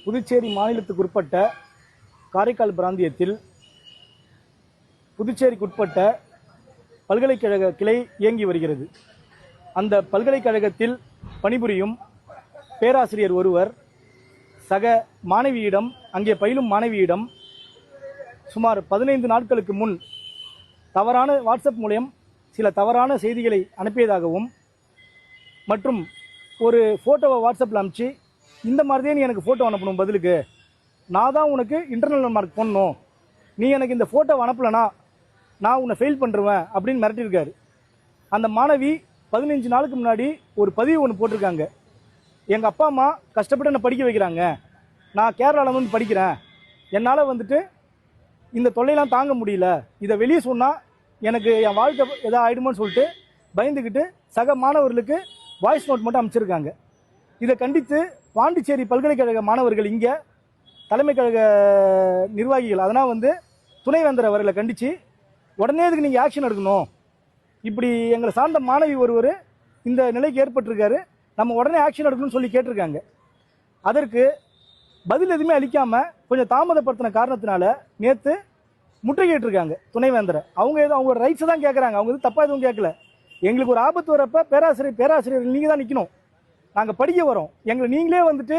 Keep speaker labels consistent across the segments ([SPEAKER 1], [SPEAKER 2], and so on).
[SPEAKER 1] புதுச்சேரி மாநிலத்துக்குட்பட்ட காரைக்கால் பிராந்தியத்தில் புதுச்சேரிக்குட்பட்ட பல்கலைக்கழக கிளை இயங்கி வருகிறது. அந்த பல்கலைக்கழகத்தில் பணிபுரியும் பேராசிரியர் ஒருவர் சக மாணவியிடம், அங்கே பயிலும் மாணவியிடம் சுமார் 15 நாட்களுக்கு முன் தவறான வாட்ஸ்அப் மூலம் சில தவறான செய்திகளை அனுப்பியதாகவும் மற்றும் ஒரு ஃபோட்டோவை வாட்ஸ்அப்பில் அனுப்பிச்சு, இந்த மாதிரி தான் நீ எனக்கு ஃபோட்டோ அனுப்பணும், பதிலுக்கு நான் தான் உனக்கு இன்டர்னல் மார்க் பண்ணணும், நீ எனக்கு இந்த ஃபோட்டோவை அனுப்பலைனா நான் உன்னை ஃபெயில் பண்ணுருவேன் அப்படின்னு மிரட்டியிருக்காரு. அந்த மாணவி 15 நாளுக்கு முன்னாடி ஒரு பதிவு ஒன்று போட்டிருக்காங்க. எங்கள் அப்பா அம்மா கஷ்டப்பட்டு என்னை படிக்க வைக்கிறாங்க, நான் கேரளாவில் வந்து படிக்கிறேன், என்னால் வந்துட்டு இந்த தொல்லையெல்லாம் தாங்க முடியல, இதை வெளியே சொன்னால் எனக்கு என் வாழ்க்கை எதாவது ஆகிடுமோன்னு சொல்லிட்டு பயந்துக்கிட்டு சக மாணவர்களுக்கு வாய்ஸ் நோட் மட்டும் அமைச்சிருக்காங்க. இதை கண்டித்து பாண்டிச்சேரி பல்கலைக்கழக மாணவர்கள், இங்கே தலைமை கழக நிர்வாகிகள், அதனால் வந்து துணைவேந்தர் அவர்களை கண்டித்து உடனே இதுக்கு நீங்கள் ஆக்ஷன் எடுக்கணும், இப்படி எங்களை சார்ந்த மாணவி ஒருவர் இந்த நிலைக்கு ஏற்பட்டிருக்காரு, நம்ம உடனே ஆக்ஷன் எடுக்கணும்னு சொல்லி கேட்டிருக்காங்க. அதற்கு பதில் எதுவுமே அளிக்காமல் கொஞ்சம் தாமதப்படுத்தின காரணத்தினால நேற்று முற்றுகையிட்டிருக்காங்க துணைவேந்தரை. அவங்களோட ரைட்ஸை தான் கேட்குறாங்க, அவங்க எதுவும் தப்பாக எதுவும் கேட்கல. எங்களுக்கு ஒரு ஆபத்து வரப்போ பேராசிரியர் நீங்கள் தான் நிற்கணும், நாங்கள் படிக்க வரோம், எங்களை நீங்களே வந்துட்டு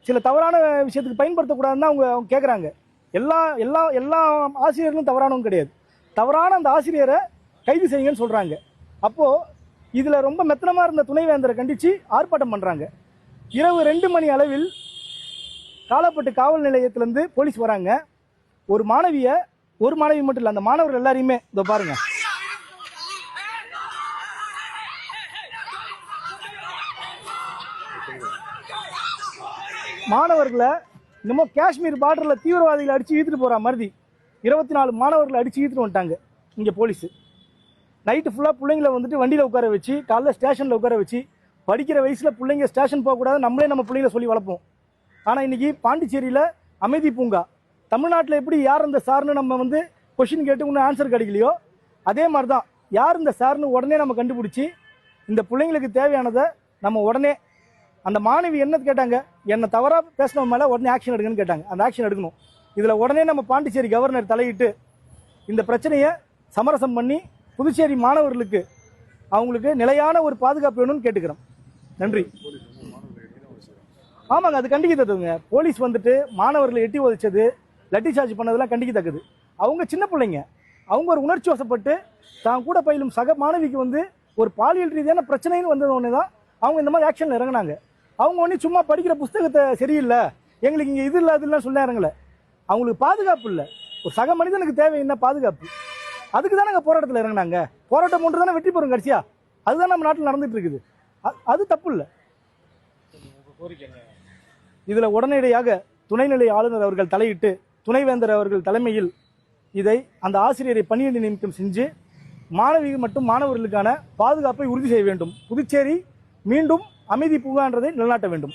[SPEAKER 1] சில தவறான விஷயத்துக்கு பயன்படுத்தக்கூடாதுன்னு தான் அவங்க கேட்குறாங்க. எல்லா எல்லா எல்லா ஆசிரியர்களும் தவறானவங்க கிடையாது, தவறான அந்த ஆசிரியரை கைது செய்யுங்கன்னு சொல்கிறாங்க. அப்போது இதில் ரொம்ப மெத்தனமாக இருந்த துணைவேந்தரை கண்டித்து ஆர்ப்பாட்டம் பண்ணுறாங்க. இரவு 2 மணி அளவில் காலாப்பட்டு காவல் நிலையத்திலேருந்து போலீஸ் வராங்க. ஒரு மாணவி மட்டும் இல்லை, அந்த மாணவர்கள் எல்லாரையுமே இதோ பாருங்க, மாணவர்களை இன்னமும் காஷ்மீர் பார்டரில் தீவிரவாதிகளை அடித்து ஈத்துட்டு போகிற மாதிரி 24 மாணவர்களை அடித்து ஈத்துட்டு வந்துட்டாங்க இங்கே போலீஸு. நைட்டு ஃபுல்லாக பிள்ளைங்களை வந்துட்டு வண்டியில் உட்கார வச்சு, காலைல ஸ்டேஷனில் உட்கார வச்சு, படிக்கிற வயசில் பிள்ளைங்க ஸ்டேஷன் போகக்கூடாது, நம்மளே நம்ம பிள்ளைங்களை சொல்லி வளர்ப்போம். ஆனால் இன்றைக்கி பாண்டிச்சேரியில் அமைதி பூங்கா, தமிழ்நாட்டில் எப்படி யார் இந்த சார்னு நம்ம வந்து கொஷின் கேட்டு இன்னும் ஆன்சர் கிடைக்கலையோ, அதே மாதிரி தான் யார் இந்த சார்னு உடனே நம்ம கண்டுபிடிச்சி இந்த பிள்ளைங்களுக்கு தேவையானதை நம்ம உடனே, அந்த மாணவி என்ன கேட்டாங்க, என்னை தவறாக பேசின மேலே உடனே ஆக்ஷன் எடுங்கன்னு கேட்டாங்க, அந்த ஆக்ஷன் எடுக்கணும். இதில் உடனே நம்ம பாண்டிச்சேரி கவர்னர் தலையிட்டு இந்த பிரச்சனையை சமரசம் பண்ணி புதுச்சேரி மாணவர்களுக்கு அவங்களுக்கு நிலையான ஒரு பாதுகாப்பு வேணும்னு கேட்டுக்கிறோம். நன்றி. ஆமாங்க, அது கண்டிக்கத்தக்கதுங்க. போலீஸ் வந்துட்டு மாணவர்களை எட்டி உதைச்சது, லட்டி சார்ஜ் பண்ணதெல்லாம் கண்டிக்கத்தக்கது. அவங்க சின்ன பிள்ளைங்க, அவங்க ஒரு உணர்ச்சி வசப்பட்டு தான் கூட பயிலும் சக மாணவிக்கு வந்து ஒரு பாலியல் ரீதியான பிரச்சனைன்னு வந்தது ஒன்று தான் அவங்க இந்த மாதிரி ஆக்ஷனில் இறங்கினாங்க. அவங்க ஒன்று சும்மா படிக்கிற புஸ்தகத்தை சரியில்லை, எங்களுக்கு இங்கே இது இல்லை அது இல்லைன்னு சொல்ல இறங்கலை. அவங்களுக்கு பாதுகாப்பு இல்லை. ஒரு சக மனிதனுக்கு தேவை என்ன பாதுகாப்பு, அதுக்கு தானே நாங்கள் போராட்டத்தில் இறங்கினாங்க. போராட்டம் ஒன்று தானே வெற்றி பெறும் கடைசியா, அதுதான் நம்ம நாட்டில் நடந்துட்டு இருக்குது. அது தப்பு இல்லை. இதில் உடனடியாக துணைநிலை ஆளுநர் அவர்கள் தலையிட்டு துணைவேந்தர் அவர்கள் தலைமையில் இதை அந்த ஆசிரியரை பணியிட நியமனம் செஞ்சு மாணவிகள் மற்றும் மாணவர்களுக்கான பாதுகாப்பை உறுதி செய்ய வேண்டும். புதுச்சேரி மீண்டும் அமைதி பூங்கான்றதை நிலைநாட்ட வேண்டும்.